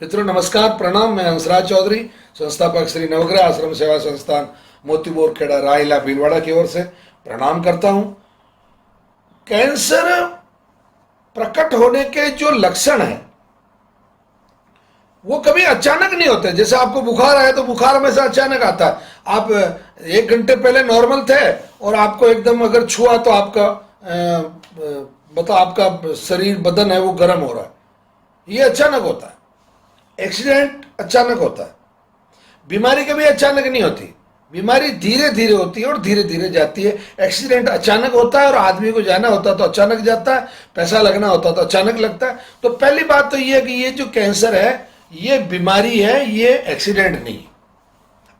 मित्रों नमस्कार, प्रणाम। मैं हंसराज चौधरी, संस्थापक श्री नवग्रह आश्रम सेवा संस्थान मोतीपुर खेड़ा रायला भीलवाड़ा की ओर से प्रणाम करता हूं। कैंसर प्रकट होने के जो लक्षण हैं वो कभी अचानक नहीं होते। जैसे आपको बुखार आया तो बुखार में से अचानक आता है। आप 1 घंटे पहले नॉर्मल थे और आपको एकदम अगर छुआ तो आपका मतलब आपका शरीर बदन है वो गर्म हो रहा है, ये अचानक होता है। एक्सीडेंट अचानक होता है। बीमारी कभी अचानक नहीं होती, बीमारी धीरे धीरे होती है और धीरे धीरे जाती है। एक्सीडेंट अचानक होता है और आदमी को जाना होता है तो अचानक जाता है, पैसा लगना होता है तो अचानक लगता है। तो पहली बात तो ये है कि ये जो कैंसर है ये बीमारी है, ये एक्सीडेंट नहीं।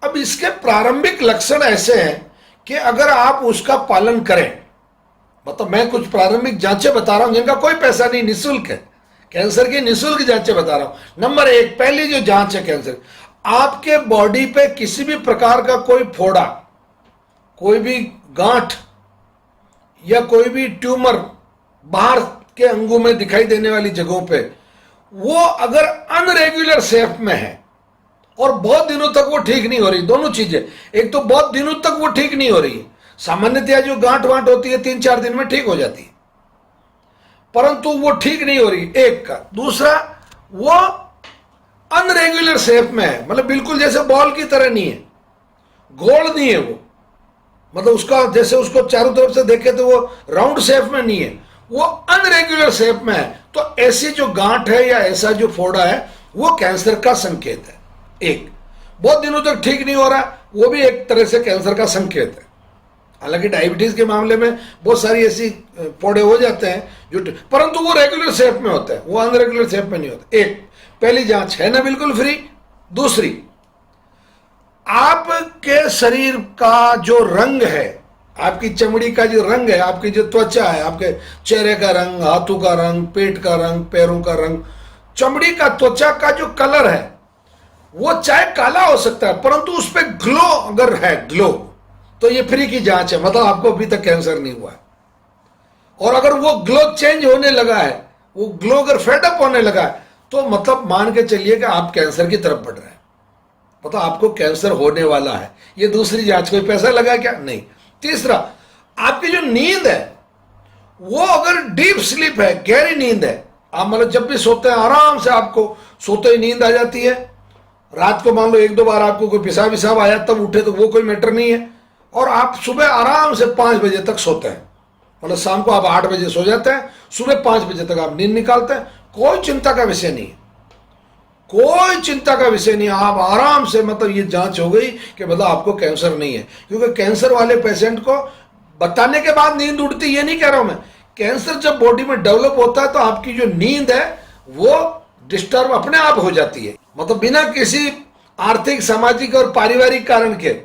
अब इसके प्रारंभिक लक्षण ऐसे हैं कि अगर आप उसका पालन करें, मतलब मैं कुछ प्रारंभिक जांचें बता रहा हूं जिनका कोई पैसा नहीं, निःशुल्क है। कैंसर की निःशुल्क जांचें बता रहा हूं। नंबर 1, पहली जो जांच है कैंसर, आपके बॉडी पे किसी भी प्रकार का कोई फोड़ा, कोई भी गांठ या कोई भी ट्यूमर बाहर के अंगों में दिखाई देने वाली जगहों पे, वो अगर अनरेगुलर शेप में है और बहुत दिनों तक वो ठीक नहीं हो रही, दोनों चीजें, एक तो बहुत दिनों तक वो ठीक नहीं हो रही है। सामान्यतया जो गांठ वांठ होती है 3-4 दिन में ठीक हो जाती है, परंतु वो ठीक नहीं हो रही, एक का। दूसरा, वो अनरेगुलर शेप में है, मतलब बिल्कुल जैसे बॉल की तरह नहीं है, गोल नहीं है वो, मतलब उसका जैसे उसको चारों तरफ से देखे तो वो राउंड शेप में नहीं है, वो अनरेगुलर शेप में है। तो ऐसी जो गांठ है या ऐसा जो फोड़ा है वो कैंसर का संकेत है। एक, बहुत दिनों तक ठीक नहीं हो रहा, वो भी एक तरह से कैंसर का संकेत है। हालांकि डायबिटीज के मामले में बहुत सारी ऐसी फोड़े हो जाते हैं जो, परंतु वो रेगुलर शेप में होता है, वो अनरेगुलर शेप में नहीं होता। एक पहली जांच है ना बिल्कुल फ्री। दूसरी, आपके शरीर का जो रंग है, आपकी चमड़ी का जो रंग है, आपकी जो त्वचा है, आपके चेहरे का रंग, हाथों का रंग, पेट का रंग, पैरों का रंग, चमड़ी का, त्वचा का जो कलर है वो चाहे काला हो सकता है, परंतु उस पर ग्लो अगर है, ग्लो, तो ये फ्री की जांच है, मतलब आपको अभी तक कैंसर नहीं हुआ है। और अगर वो ग्लो चेंज होने लगा है, वो ग्लो अगर फेडअप होने लगा है, तो मतलब मान के चलिए कि आप कैंसर की तरफ बढ़ रहे हैं, मतलब आपको कैंसर होने वाला है। ये दूसरी जांच, कोई पैसा लगा क्या? नहीं। तीसरा, आपकी जो नींद है वो अगर डीप स्लीप है, गहरी नींद है, आप मतलब जब भी सोते हैं आराम से आपको सोते ही नींद आ जाती है। रात को मान लो 1-2 बार आपको कोई पेशाब विसाब आया तब उठे तो वो कोई मैटर नहीं है। और आप सुबह आराम से 5 बजे तक सोते हैं, मतलब शाम को आप 8 बजे सो जाते हैं, सुबह 5 बजे तक आप नींद निकालते हैं, कोई चिंता का विषय नहीं है, कोई चिंता का विषय नहीं है। आप आराम से, मतलब ये जांच हो गई कि मतलब आपको कैंसर नहीं है। क्योंकि कैंसर वाले पेशेंट को बताने के बाद नींद उड़ती, ये नहीं कह रहा हूं मैं। कैंसर जब बॉडी में डेवलप होता है तो आपकी जो नींद है वो डिस्टर्ब अपने आप हो जाती है, मतलब बिना किसी आर्थिक, सामाजिक और पारिवारिक कारण के,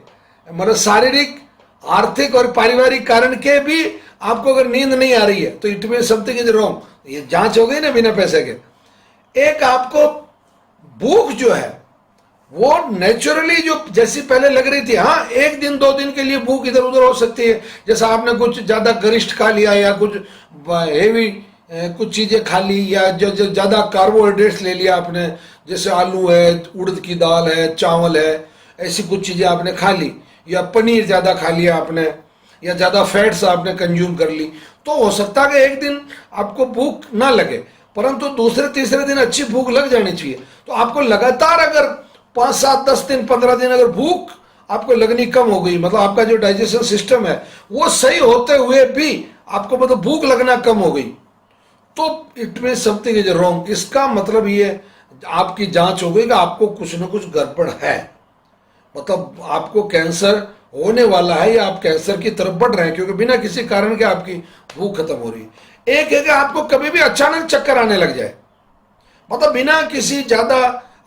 मतलब शारीरिक, आर्थिक और पारिवारिक कारण के भी आपको अगर नींद नहीं आ रही है तो it mean something is wrong. ये जांच हो गई ना बिना पैसे के। एक, आपको भूख जो है वो नेचुरली जो जैसी पहले लग रही थी, हाँ 1 दिन 2 दिन के लिए भूख इधर उधर हो सकती है, जैसा आपने कुछ ज्यादा गरिष्ठ खा लिया या कुछ हेवी कुछ चीजें खा ली या जो ज्यादा कार्बोहाइड्रेट्स ले लिया आपने, जैसे आलू है, उड़द की दाल है, चावल है, ऐसी कुछ चीजें आपने खा ली, या पनीर ज्यादा खा लिया आपने, या ज्यादा फैट्स आपने कंज्यूम कर ली, तो हो सकता है कि 1 दिन आपको भूख ना लगे, परंतु दूसरे तीसरे दिन अच्छी भूख लग जानी चाहिए। तो आपको लगातार अगर 5, 7, 10 दिन, 15 दिन अगर भूख आपको लगनी कम हो गई, मतलब आपका जो डाइजेशन सिस्टम है वो सही होते हुए भी आपको मतलब भूख लगना कम हो गई, तो it mean something is wrong. इसका मतलब ये आपकी जांच हो गई कि आपको कुछ ना कुछ गड़बड़ है, मतलब आपको कैंसर होने वाला है या आप कैंसर की तरफ बढ़ रहे हैं, क्योंकि बिना किसी कारण के आपकी भूख खत्म हो रही है। एक है कि आपको कभी भी अचानक चक्कर आने लग जाए, मतलब बिना किसी ज्यादा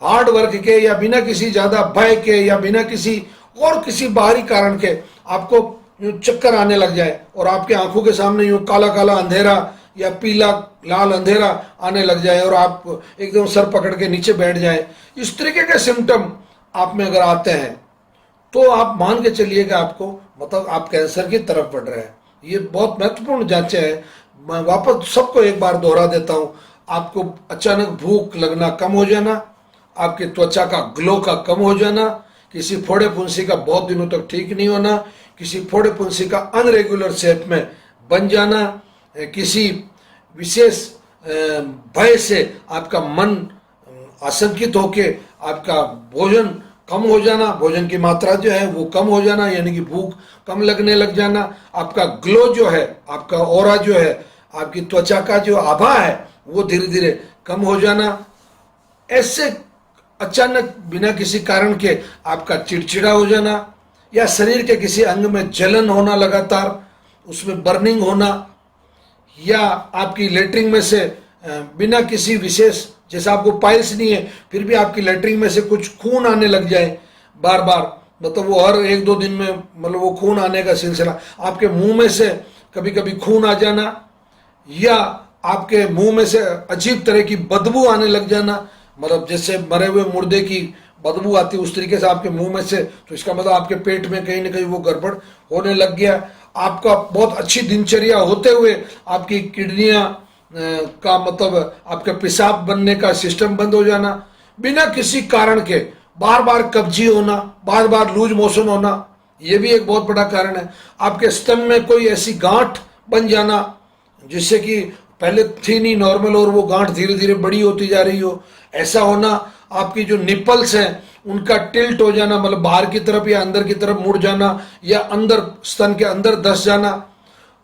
हार्ड वर्क के या बिना किसी ज्यादा भय के या बिना किसी और किसी बाहरी कारण के आपको चक्कर आने लग जाए और आपके आंखों के सामने यूं काला काला अंधेरा या पीला लाल अंधेरा आने लग जाए और आप एकदम सर पकड़ के नीचे बैठ जाए, इस तरीके के सिम्टम आप में अगर आते हैं तो आप मान के चलिए कि आपको मतलब आप कैंसर की तरफ बढ़ रहे हैं। ये बहुत महत्वपूर्ण जांचें हैं। मैं वापस सबको एक बार दोहरा देता हूं, आपको अचानक भूख लगना कम हो जाना, आपकी त्वचा का ग्लो का कम हो जाना, किसी फोड़े फुंसी का बहुत दिनों तक ठीक नहीं होना, किसी फोड़े फुंसी का अनरेगुलर शेप में बन जाना, किसी विशेष भय से आपका मन आशंकित होके आपका भोजन कम हो जाना, भोजन की मात्रा जो है वो कम हो जाना, यानी कि भूख कम लगने लग जाना, आपका ग्लो जो है, आपका ऑरा जो है, आपकी त्वचा का जो आभा है वो धीरे धीरे कम हो जाना। ऐसे अचानक बिना किसी कारण के आपका चिड़चिड़ा हो जाना, या शरीर के किसी अंग में जलन होना, लगातार उसमें बर्निंग होना, या आपकी लेटरिन में से बिना किसी विशेष, जैसे आपको पाइल्स नहीं है फिर भी आपकी लेटरिन में से कुछ खून आने लग जाए बार बार, मतलब वो हर 1-2 दिन में, मतलब वो खून आने का सिलसिला, आपके मुंह में से कभी कभी खून आ जाना, या आपके मुंह में से अजीब तरह की बदबू आने लग जाना, मतलब जैसे मरे हुए मुर्दे की बदबू आती है उस तरीके से आपके मुंह में से, तो इसका मतलब आपके पेट में कहीं ना कहीं वो गड़बड़ होने लग गया। आपका बहुत अच्छी दिनचर्या होते हुए आपकी किडनियां का मतलब आपके पेशाब बनने का सिस्टम बंद हो जाना, बिना किसी कारण के बार बार कब्जी होना, बार बार लूज मोशन होना, ये भी एक बहुत बड़ा कारण है। आपके स्तन में कोई ऐसी गांठ बन जाना जिससे कि पहले थी नहीं नॉर्मल और वो गांठ धीरे धीरे बड़ी होती जा रही हो, ऐसा होना। आपकी जो निपल्स हैं उनका टिल्ट हो जाना, मतलब बाहर की तरफ या अंदर की तरफ मुड़ जाना, या अंदर स्तन के अंदर धस जाना।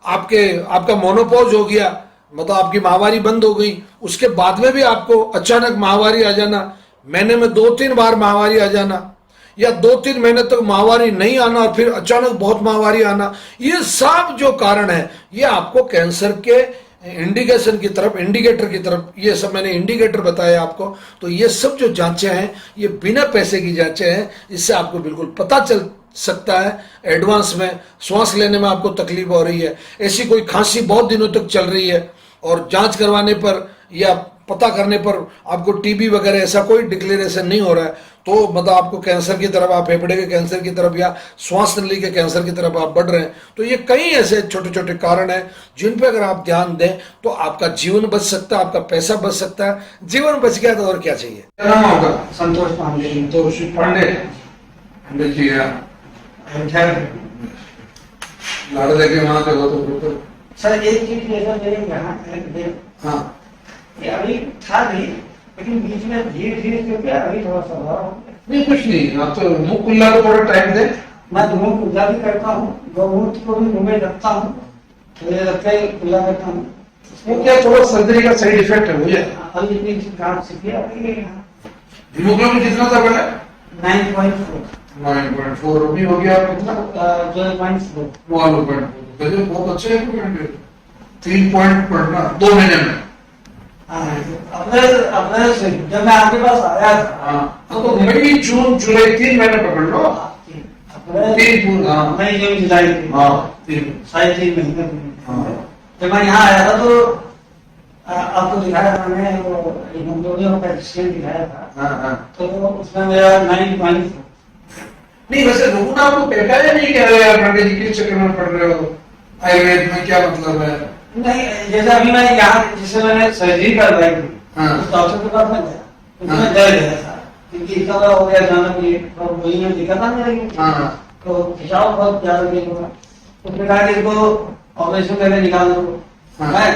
आपका मोनोपॉज हो गया, मतलब आपकी माहवारी बंद हो गई, उसके बाद में भी आपको अचानक माहवारी आ जाना, महीने में 2-3 बार माहवारी आ जाना, या 2-3 महीने तक माहवारी नहीं आना और फिर अचानक बहुत माहवारी आना। ये सब जो कारण है ये आपको कैंसर के इंडिकेशन की तरफ, इंडिकेटर की तरफ, ये सब मैंने इंडिकेटर बताया आपको। तो ये सब जो जांचें हैं ये बिना पैसे की जांचें हैं, इससे आपको बिल्कुल पता चल सकता है एडवांस में। श्वास लेने में आपको तकलीफ हो रही है, ऐसी कोई खांसी बहुत दिनों तक चल रही है और जांच करवाने पर या पता करने पर आपको टीबी वगैरह ऐसा कोई डिक्लेरेशन नहीं हो रहा है, तो मतलब आपको कैंसर की तरफ, आप फेफड़े के कैंसर की तरफ या श्वास नली के कैंसर की तरफ आप बढ़ रहे हैं। तो ये कई ऐसे छोटे छोटे कारण हैं जिन पे अगर आप ध्यान दें तो आपका जीवन बच सकता है, आपका पैसा बच सकता है। जीवन बच गया तो और क्या चाहिए। क्या नाम होगा? संतोष पांडे। संतोष पांडे। पांडे जी लाड़ के वहां पे हो तो सर एक चीज ऐसा मेरे यहाँ है, हाँ कि अभी था भी, लेकिन बीच में धीरे धीरे क्योंकि अभी थोड़ा सा हुआ। नहीं कुछ नहीं, आप तो मुंह खुला को थोड़ा टाइम दे। मैं मुंह खुला भी करता हूँ, गौमूत्र को भी मुंह में रखता हूँ, मुझे लगता है खुला करता हूँ। वो क्या थोड़ा सर्जरी का साइड इफेक्ट है मुझे। अभी इतनी गांठ से किया हीमोग्लोबिन कितना था पहले? 9.4 9.4 अभी हो गया कितना? 12.4 1.4 बहुत अच्छे है। 3 पॉइंट पढ़ना 2 महीने में। अप्रैल से जब मैं आपके पास आया था, हाँ तो मई जून जुलाई 3 महीने पकड़ लो। मई जून जुलाई साढ़े 3 महीने। जब मैं यहाँ आया था तो आपको दिखाया मैंने, वो पैकेजिंग दिखाया था, तो उसमें मेरा 9.4। नहीं वैसे लोगों ने आपको देखा है नहीं कह रहे हैं पांडे जी किस चक्कर में पढ़ रहे हो, आयुर्वेद में क्या मतलब है? नहीं, जैसे अभी मैं यहाँ जिससे मैंने सर्जरी करवाई थी, उस डॉक्टर के पास मैं गया, उसमें डर गया था क्योंकि इतना हो गया अचानक, ये और वही में दिखा था मेरे, तो खिंचाव बहुत ज्यादा नहीं हुआ। उसने कहा कि इसको ऑपरेशन करके निकाल दो। मैं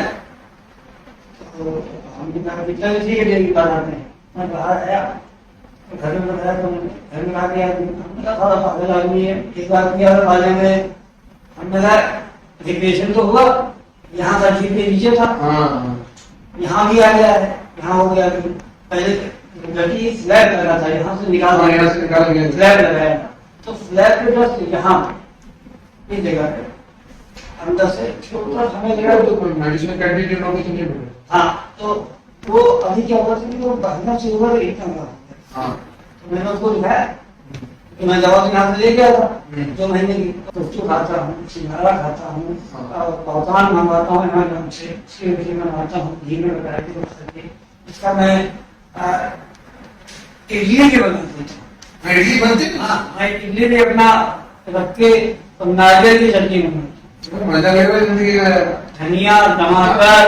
तो हमने कहा कि चल ठीक है, डेली बनाते हैं। मैं बाहर आया, घर में बताया तो मैंने, घर में कहा कि यार थोड़ा पागल आदमी है, इस बात की यार बारे में हमने कहा डिप्रेशन तो हुआ, यहाँ का जीप के नीचे था, यहाँ भी आ गया है, यहाँ हो गया। पहले गलती स्लैब लगा था, यहाँ से निकाल गया, स्लैब लगाया था, तो स्लैब पे जस्ट यहाँ इस जगह पे अंदर से छोटा हमें लगा तो कोई मेडिसिन कंटिन्यू होगी तो नहीं मिलेगा। हाँ तो वो अभी क्या हुआ था कि वो बहना से हुआ इतना था, तो मैंने उसको दिखाया तो मैं दवा यहाँ से ले गया था 2 महीने की। तो खाता हूँ, सिंघाड़ा खाता हूँ, पौधान मंगवाता हूँ अमेज़न से मंगवाता हूँ, घी में लगाया करके। इसका मैं इडली के बनाती हूँ। इडली बनती है? हाँ, मैं इडली भी अपना रख के नारियल की चटनी बनाती हूँ। मजा लग रहा है जिंदगी में। धनिया, टमाटर,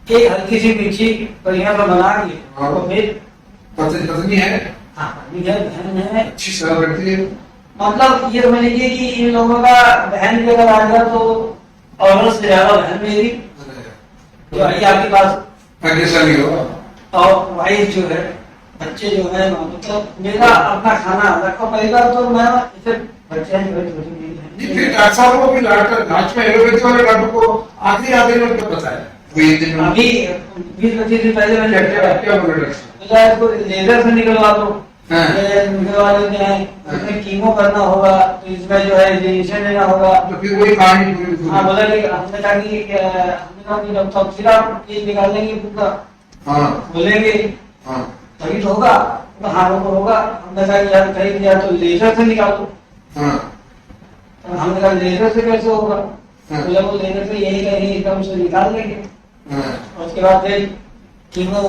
एक हल्की सी मिर्ची बढ़िया सा बना के, और फिर पत्नी है? हाँ पत्नी है, बहन है। अच्छी सलाह रखती है। मतलब ये समझ लीजिए कि इन लोगों का बहन भी अगर आ गया तो औरत से ज्यादा बहन मेरी जो आई आपके पास, भाग्यशाली हो। और वाइफ जो है, बच्चे जो है, मतलब मेरा अपना खाना रखो पहला तो मैं इसे बच्चे हैं जो नहीं, फिर डॉक्टर साहब को भी लास्ट में एलोपैथी वाले डॉक्टर को आखिरी आधे में क्या बताया? अभी 20-25 दिन पहले मैंने क्या बोला डॉक्टर? बोला इसको लेजर से निकलवा दो, निकलवा देते हैं, इसमें कीमो करना होगा, तो इसमें जो है इंजेक्शन लेना होगा। तो फिर वही कहानी पूरी। हाँ बोला कि हमने कहा कि डॉक्टर फिर आप ये निकाल लेंगे पूरा, बोलेंगे तभी तो होगा। तो हाँ वो होगा। हमने कहा कि यार कहीं या तो लेजर से निकाल दो। तो हमने कहा लेजर से कैसे होगा? बोला वो लेजर से यही कहीं एकदम से निकाल लेंगे, उसके बाद फिर कीमो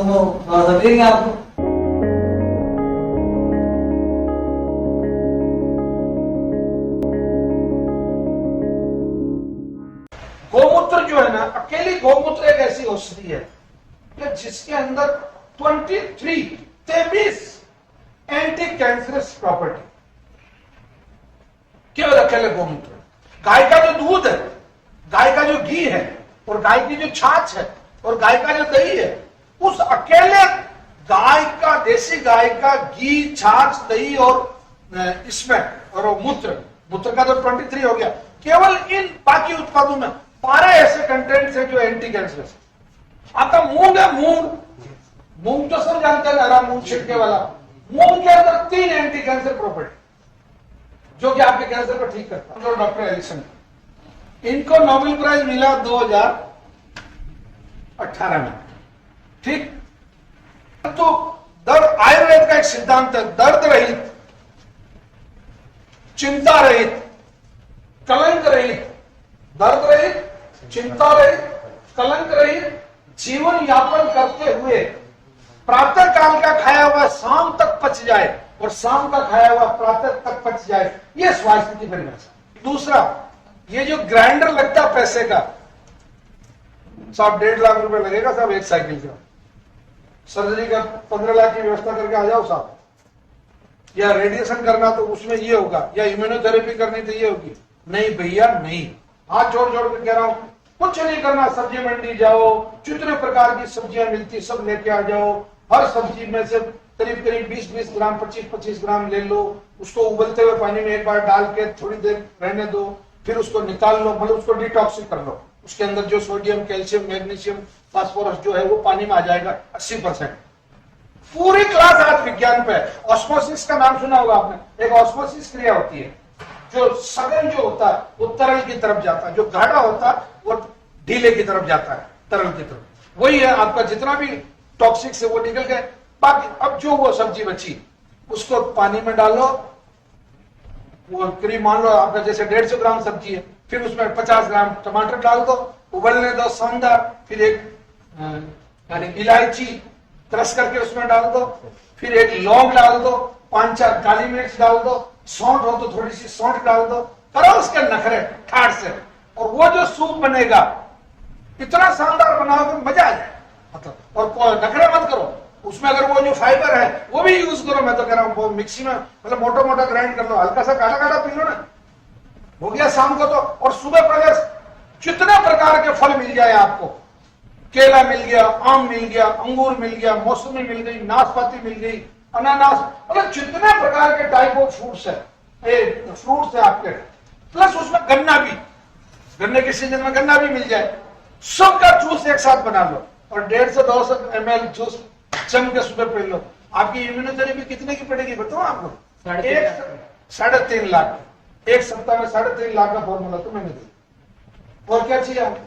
थोड़ा सा देंगे आपको। गोमूत्र जो है ना, अकेली गोमूत्र एक ऐसी औषधि है कि जिसके अंदर 23 एंटी कैंसरस प्रॉपर्टी केवल अकेले गोमूत्र। गाय का जो दूध है, गाय का जो घी है, और गाय की जो छाछ है, और गाय का जो दही है, उस अकेले गाय का, देसी गाय का घी, छाछ, दही और इसमें और मूत्र का तो 23 हो गया। केवल इन बाकी उत्पादों में 12 ऐसे कंटेंट्स हैं जो एंटी कैंसरस। आपका मूंग है, मूंग तो सब जानते हैं, हरा मूंग छिड़के वाला। मूंग के अंदर 3 एंटी कैंसर प्रॉपर्टी जो कि आपके कैंसर को ठीक करता है। डॉक्टर एलिसन, इनको नोबेल प्राइज मिला 2018 में, ठीक। तो आयुर्वेद का एक सिद्धांत है, दर्द रहित, चिंता रहित, कलंक रहित, दर्द रहित, चिंता रहित, कलंक रहित जीवन यापन करते हुए प्रातः काल का खाया हुआ शाम तक पच जाए और शाम का खाया हुआ प्रातः तक पच जाए, यह स्वास्थ्य की परिभाषा। दूसरा, ये जो ग्राइंडर लगता है पैसे का, साहब 1.5 लाख रुपए लगेगा साहब एक साइकिल का, सर्जरी का 15 लाख की व्यवस्था करके आ जाओ साहब, या रेडिएशन करना तो उसमें ये होगा, या इम्यूनोथेरेपी करनी तो ये होगी। नहीं भैया नहीं, हाथ जोड़ जोड़ के कह रहा हूं, कुछ नहीं करना। सब्जी मंडी जाओ, जितने प्रकार की सब्जियां मिलती सब लेके आ जाओ। हर सब्जी में से करीब करीब 20-20 ग्राम, 25-25 ग्राम ले लो। उसको उबलते हुए पानी में एक बार डाल के थोड़ी देर रहने दो, फिर उसको निकाल लो, मतलब उसको डिटॉक्सिक कर लो। उसके अंदर जो सोडियम, कैल्शियम, मैग्नीशियम, फास्फोरस जो है वो पानी में आ जाएगा 80%। पूरी क्लास आज विज्ञान पे है। ऑस्मोसिस का नाम सुना होगा आपने। एक ऑस्मोसिस क्रिया होती है, जो सघन जो होता है वो तरल की तरफ जाता है, जो गाढ़ा होता है वो ढीले की तरफ जाता है, तरल की तरफ। वही है आपका, जितना भी टॉक्सिक से वो निकल गए। बाकी अब जो वो सब्जी बची उसको पानी में डालो, वो करीब मान लो आपका जैसे 150 ग्राम सब्जी है, फिर उसमें 50 ग्राम टमाटर डाल दो, उबलने दो शानदार। फिर एक इलायची क्रश करके उसमें डाल दो, फिर एक लौंग डाल दो, 5-4 काली मिर्च डाल दो, सौंठ हो तो थोड़ी सी सौंठ डाल दो, करो उसके नखरे ठाठ से, और वो जो सूप बनेगा इतना शानदार बनाओगे मजा आ जाए। मतलब और नखरे मत करो, उसमें अगर वो जो फाइबर है वो भी यूज करो। मैं तो कह रहा हूँ मिक्सी में मतलब मोटा मोटा ग्राइंड कर लो, हल्का सा काटा काटा पी लो ना, हो गया शाम को तो। और सुबह प्रदेश जितने प्रकार के फल मिल जाए आपको, केला मिल गया, आम मिल गया, अंगूर मिल गया, मौसमी मिल गई, नाशपाती मिल गई, अनानास, मतलब जितने प्रकार के टाइप ऑफ फ्रूट्स है आपके, प्लस उसमें गन्ना भी, गन्ने के सीजन में गन्ना भी मिल जाए, सबका जूस एक साथ बना लो और 150 से 200 ml जूस जम के सुबह पी लो। आपकी इम्यूनोथेरेपी कितने की पड़ेगी बताओ आपको? 3.5 लाख। एक सप्ताह में 3.5 लाख का फॉर्मूला तो मैंने दिया। और क्या चाहिए आपको?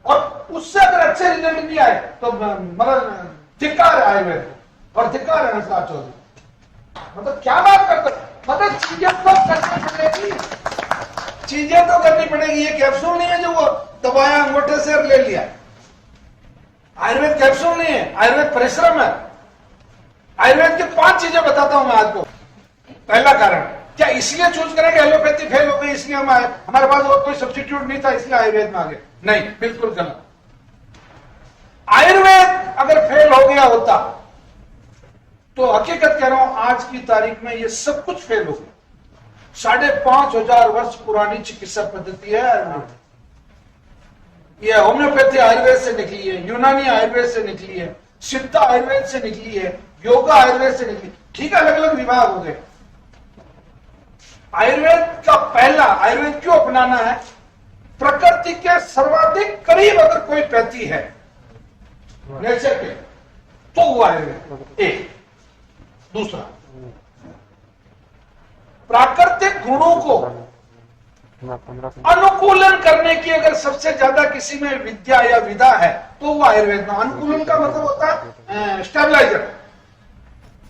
और उससे अगर अच्छे रिजल्ट नहीं आए तो मतलब धिक्कार है आयुर्वेद, और धिक्कार है नशा चौधरी। मतलब क्या बात करते, मतलब चीजें तो करनी पड़ेगी, चीजें तो करनी पड़ेगी। ये कैप्सूल नहीं है जो वो दबाया अंगूठे से ले लिया, आयुर्वेद कैप्सूल नहीं है, आयुर्वेद परिश्रम है। आयुर्वेद की 5 चीजें बताता हूं मैं आपको। पहला कारण, क्या इसलिए चूज करेंगे एलोपैथी फेल हो गई इसलिए हम आए, हमारे पास और कोई सब्स्टिट्यूट नहीं था इसलिए आयुर्वेद में आ गए? नहीं, बिल्कुल गलत। आयुर्वेद अगर फेल हो गया होता तो हकीकत कह रहा हूं, आज की तारीख में ये सब कुछ फेल हो गया। 5,500 वर्ष पुरानी चिकित्सा पद्धति है आयुर्वेद। ये होम्योपैथी आयुर्वेद से निकली है, यूनानी आयुर्वेद से निकली है, सिद्ध आयुर्वेद से निकली है, योगा आयुर्वेद से निकली। ठीक है, अलग अलग विभाग हो गए। आयुर्वेद का पहला, आयुर्वेद क्यों अपनाना है? प्रकृति के सर्वाधिक करीब अगर कोई पैथी है नेचर के, तो वो आयुर्वेद। एक दूसरा, प्राकृतिक गुणों को अनुकूलन करने की अगर सबसे ज्यादा किसी में विद्या या विधा है तो वो आयुर्वेद में। अनुकूलन का मतलब होता है स्टेबलाइजर,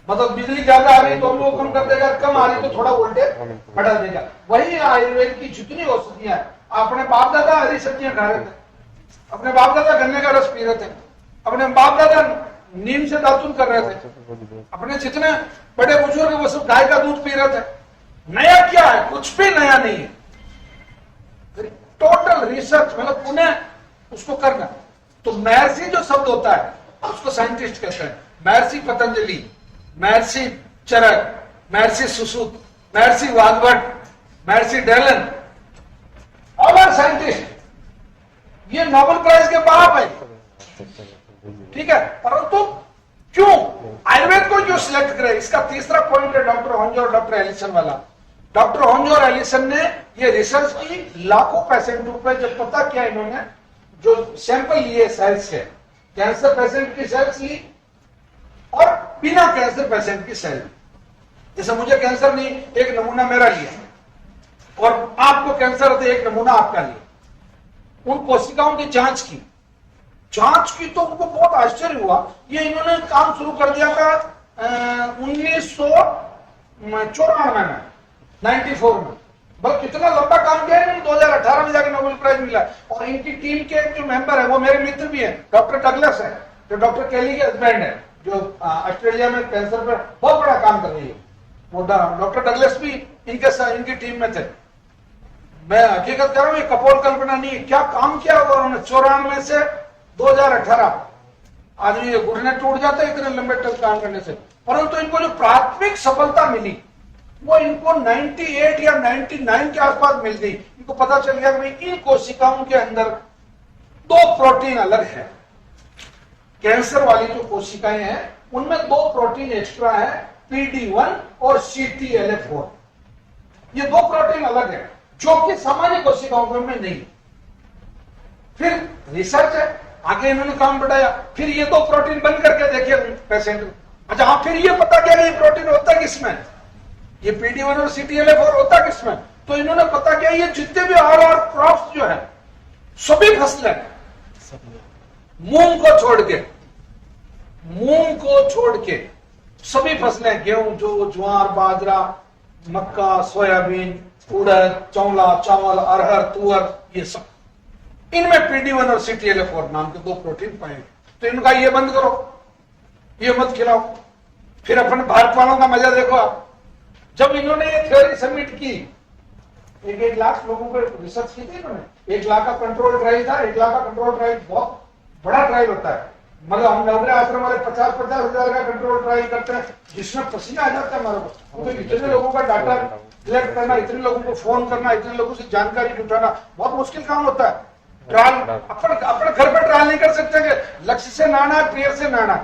मतलब बिजली ज्यादा आ रही तो हम लोग कम कर देगा, कम आ रही तो थोड़ा वोल्टेज बढ़ा देगा। वही आयुर्वेद की जितनी औषधियां, अपने बाप दादा हरी सब्जियां खा रहे थे, अपने बाप दादा गन्ने का रस पी रहे थे, अपने बाप दादा नीम से दातुन कर रहे थे, अपने जितने बड़े बुजुर्ग वो सब गाय का दूध पी रहे थे। नया क्या है? कुछ भी नया नहीं है। टोटल रिसर्च, मतलब पुनः उसको करना। तो महर्षि जो शब्द होता है उसको साइंटिस्ट कहते हैं। महर्षि पतंजलि, महर्षि चरक, महर्षि सुश्रुत, महर्षि वाग्भट, महर्षि डेलन, ऑल आर साइंटिस्ट। ये नोबेल प्राइज के बाप है, ठीक है। परंतु क्यों आयुर्वेद को क्यों सिलेक्ट करे? इसका तीसरा पॉइंट है डॉक्टर होंजो और डॉक्टर एलिसन वाला। डॉक्टर होंजो और एलिसन ने ये रिसर्च की लाखों पेशेंटों पे। जब पता किया इन्होंने, जो सैंपल लिए सेल्स के, कैंसर पेशेंट की सेल्स ली और बिना कैंसर पेशेंट की सेल। जैसे मुझे कैंसर नहीं, एक नमूना मेरा लिया, और आपको कैंसर है तो एक नमूना आपका लिया। उन कोशिकाओं की जांच की तो उनको बहुत आश्चर्य हुआ। ये इन्होंने काम शुरू कर दिया था 1994 में, 94 में। बस कितना लंबा काम किया है। 2018 में जाकर नोबेल प्राइज मिला। और इनकी टीम के जो मेंबर है वो मेरे मित्र भी है, डॉक्टर डगलस है, जो डॉक्टर केली के हस्बैंड है, जो ऑस्ट्रेलिया में कैंसर पर बहुत बड़ा काम कर रही है। वो डॉक्टर डगलस भी इनकी टीम में थे। मैं हकीकत कह रहा हूं, ये कपोल कल्पना नहीं है। क्या काम किया होगा उन्होंने 94 से 2018। आदमी ये घुटने टूट जाते इतने लंबे तक काम करने से। परंतु इनको जो प्राथमिक सफलता मिली वो इनको 98 या 99 के आसपास मिल गई। इनको पता चल गया कि इन कोशिकाओं के अंदर 2 प्रोटीन अलग है। कैंसर वाली जो कोशिकाएं हैं उनमें 2 प्रोटीन एक्स्ट्रा है, PD1 और CTLA4। ये 2 प्रोटीन अलग है जो कि सामान्य कोशिकाओं में नहीं। फिर रिसर्च है, आगे इन्होंने काम बढ़ाया। फिर ये 2 प्रोटीन बंद करके देखिए पेशेंट को। अच्छा हाँ, फिर ये पता किया ये प्रोटीन होता किसमें, ये PD1 और CTLA4 होता किसमें। तो इन्होंने पता किया ये जितने भी RR क्रॉप्स जो है, सभी फसलें, मूंग को छोड़ के सभी फसलें, गेहूं, जो ज्वार, बाजरा, मक्का, सोयाबीन, उड़द, चौला, चावल, अरहर, तुअर, ये सब, इनमें PD1 और CTLA4 नाम के 2 प्रोटीन पाए। तो इनका ये बंद करो, ये मत खिलाओ। फिर अपने भारत वालों का मजा देखो आप। जब इन्होंने ये थ्योरी सबमिट की, 1 लाख लोगों पर रिसर्च की थी इन्होंने। 1 लाख का कंट्रोल ट्रायल था। 1 लाख का कंट्रोल ट्रायल बहुत बड़ा ट्रायल होता है। मतलब हम नवरे आश्रम वाले 50-50 हजार का कंट्रोल ट्रायल करते हैं, जिसमें पसीना आ जाता है हमारे को। तो इतने लोगों का डाटा कलेक्ट करना, इतने लोगों को फोन करना, इतने लोगों से जानकारी जुटाना बहुत मुश्किल काम होता है। ट्रायल अपने घर पर ट्रायल नहीं कर सकते कि लक्ष्य से नाना, पेयर से नाना।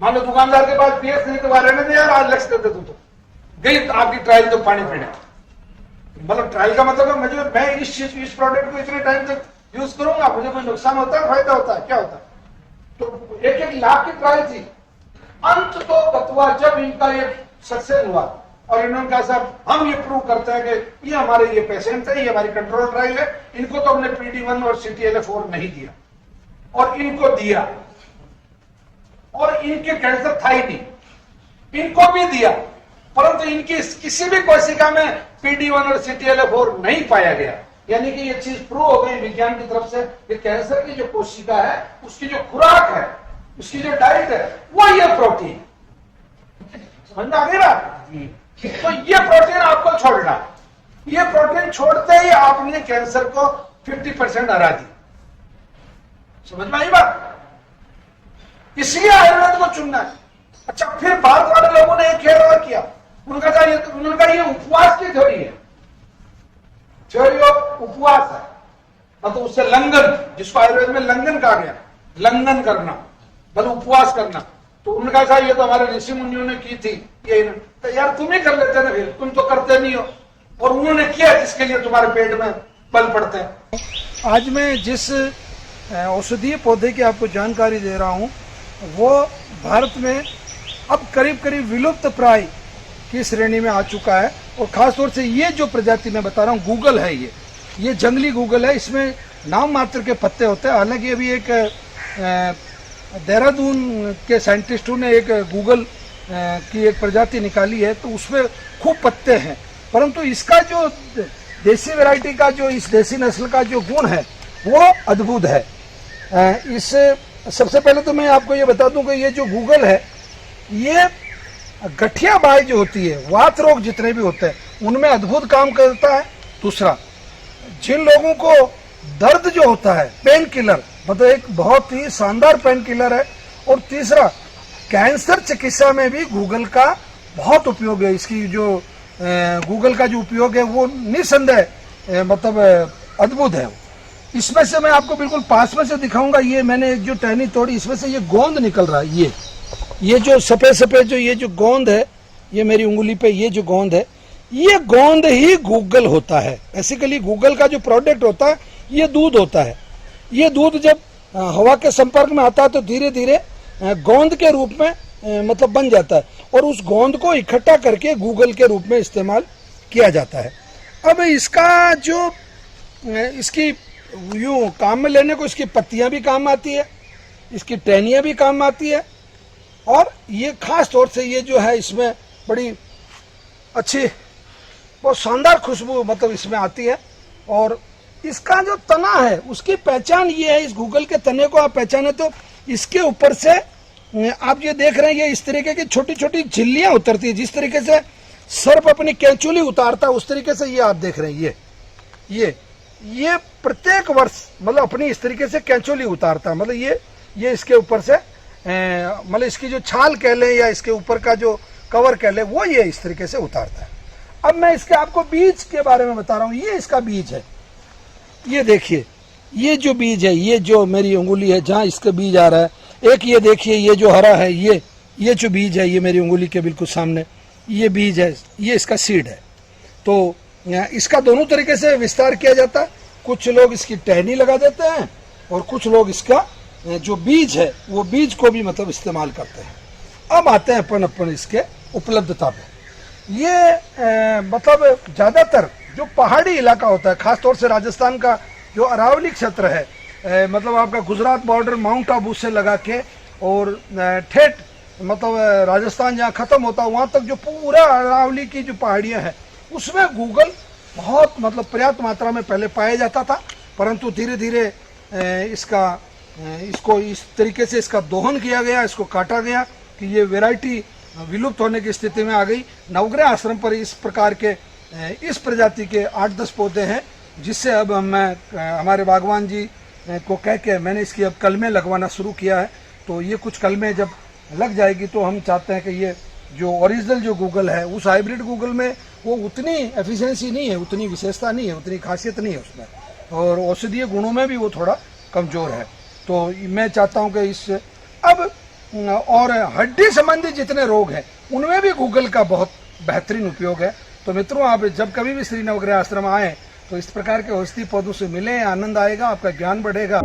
मान लो दुकानदार के पास पेयर नहीं तो वहां रहने दे यार, आज लक्ष्य कर दे तू, तो गई आपकी ट्रायल तो पानी पीने। मतलब ट्रायल का मतलब है मैं इस प्रोडक्ट को इतने टाइम तक यूज करूंगा, मुझे कोई नुकसान होता है, फायदा होता है, क्या होता है। तो 1 लाख की ट्रायल थी। अंत तो बतवा जब इनका ये सक्सेस हुआ और इन्होंने कहा साहब हम ये प्रूव करते हैं कि ये हमारे ये पेशेंट है, ये हमारी कंट्रोल ट्रायल है, इनको तो हमने PD1 और CTLA4 नहीं दिया और इनको दिया, और इनके कैंसर था ही नहीं, इनको भी दिया, परंतु इनकी किसी भी कोशिका में PD1 और CTLA4 नहीं पाया गया। यानी कि ये चीज प्रूव हो गई विज्ञान की तरफ से कि कैंसर की जो कोशिका है उसकी जो खुराक है, उसकी जो डाइट है, वो ये प्रोटीन। समझ में आ गई बात? तो ये प्रोटीन आपको छोड़ना, ये प्रोटीन छोड़ते ही आपने कैंसर को 50% हरा दी। समझ में आई बात? इसलिए आयुर्वेद को चुनना है। अच्छा, फिर भारत वाले लोगों ने एक खेल और किया, उनका ये उपवास की थ्योरी है, थ्योरी ऑफ उपवास है, मतलब उससे लंघन, जिसको आयुर्वेद में लंघन कहा गया, लंघन करना मतलब उपवास करना। तो उनका कहा ये तो हमारे ऋषि मुनियों ने की थी, ये तो यार तुम ही कर लेते ना, फिर तुम तो करते नहीं हो, और उन्होंने किया जिसके लिए तुम्हारे पेट में बल पड़ते हैं। आज मैं जिस औषधीय पौधे की आपको जानकारी दे रहा हूँ वो भारत में अब करीब करीब विलुप्त प्राय की श्रेणी में आ चुका है। और खासतौर से ये जो प्रजाति मैं बता रहा हूँ गूगल है, ये जंगली गूगल है, इसमें नाम मात्र के पत्ते होते हैं। हालांकि अभी एक देहरादून के साइंटिस्टों ने एक गूगल की एक प्रजाति निकाली है, तो उसमें खूब पत्ते हैं, परंतु इसका जो देसी वैरायटी का जो इस देसी नस्ल का जो गुण है वो अद्भुत है। इस सबसे पहले तो मैं आपको ये बता दूं कि ये जो गूगल है ये गठिया बाई जो होती है, वात रोग जितने भी होते हैं उनमें अद्भुत काम करता है। दूसरा, जिन लोगों को दर्द जो होता है, पेन किलर, मतलब एक बहुत ही शानदार पेन किलर है। और तीसरा, कैंसर चिकित्सा में भी गूगल का बहुत उपयोग है। इसकी जो गूगल का जो उपयोग है वो निसंदेह मतलब अद्भुत है। इसमें से मैं आपको बिल्कुल पास में से दिखाऊंगा, ये मैंने एक जो टहनी तोड़ी, इसमें से ये गोंद निकल रहा है। ये जो सफेद सफेद जो ये जो गोंद है, ये मेरी उंगली पे ये जो गोंद है, ये गोंद ही गूगल होता है। बेसिकली गूगल का जो प्रोडक्ट होता है ये दूध होता है। ये दूध जब हवा के संपर्क में आता है तो धीरे धीरे गोंद के रूप में मतलब बन जाता है, और उस गोंद को इकट्ठा करके गूगल के रूप में इस्तेमाल किया जाता है। अब इसका जो इसकी यूं काम में लेने को इसकी पत्तियां भी काम आती है, इसकी टहनियां भी काम आती है, और ये खास तौर से ये जो है इसमें बड़ी अच्छी बहुत शानदार खुशबू मतलब इसमें आती है। और इसका जो तना है उसकी पहचान ये है, इस गूगल के तने को आप पहचाने तो इसके ऊपर से आप ये देख रहे हैं ये इस तरीके की छोटी छोटी झिल्लियां उतरती है, जिस तरीके से सर्प अपनी कैंचुली उतारता है उस तरीके से ये आप देख रहे हैं ये प्रत्येक वर्ष मतलब अपनी इस तरीके से कैंचुली उतारता है। मतलब ये इसके ऊपर से मतलब इसकी जो छाल कह लें या इसके ऊपर का जो कवर कह लें वो ये इस तरीके से उतारता है। अब मैं इसके आपको बीज के बारे में बता रहा हूँ। ये इसका बीज है, ये देखिए, ये जो बीज है, ये जो मेरी उंगली है जहाँ इसका बीज आ रहा है, एक ये देखिए ये जो हरा है, ये जो बीज है, ये मेरी उंगली के बिल्कुल सामने ये बीज है, ये इसका सीड है। तो इसका दोनों तरीके से विस्तार किया जाता है। कुछ लोग इसकी टहनी लगा देते हैं और कुछ लोग इसका जो बीज है वो बीज को भी मतलब इस्तेमाल करते हैं। अब आते हैं अपन इसके उपलब्धता पे। ये मतलब ज़्यादातर जो पहाड़ी इलाका होता है, खासतौर से राजस्थान का जो अरावली क्षेत्र है, मतलब आपका गुजरात बॉर्डर माउंट आबू से लगा के और ठेठ मतलब राजस्थान जहाँ ख़त्म होता है वहाँ तक जो पूरा अरावली की जो पहाड़ियाँ हैं उसमें गूगल बहुत मतलब पर्याप्त मात्रा में पहले पाया जाता था, परंतु धीरे धीरे इसको इस तरीके से इसका दोहन किया गया, इसको काटा गया कि ये वैरायटी विलुप्त होने की स्थिति में आ गई। नवग्रह आश्रम पर इस प्रकार के इस प्रजाति के 8-10 पौधे हैं, जिससे अब मैं हमारे बागवान जी को कह के मैंने इसकी अब कलमें लगवाना शुरू किया है। तो ये कुछ कलमें जब लग जाएगी तो हम चाहते हैं कि ये जो ओरिजिनल जो गूगल है उस हाइब्रिड गूगल में वो उतनी एफिशिएंसी नहीं है, उतनी विशेषता नहीं है, उतनी खासियत नहीं है उसमें, और औषधीय गुणों में भी वो थोड़ा कमज़ोर है। तो मैं चाहता हूं कि इस अब और हड्डी संबंधी जितने रोग हैं उनमें भी गूगल का बहुत बेहतरीन उपयोग है। तो मित्रों, आप जब कभी भी श्री नवग्रह आश्रम आए तो इस प्रकार के औषधीय पौधों से मिलें, आनंद आएगा, आपका ज्ञान बढ़ेगा।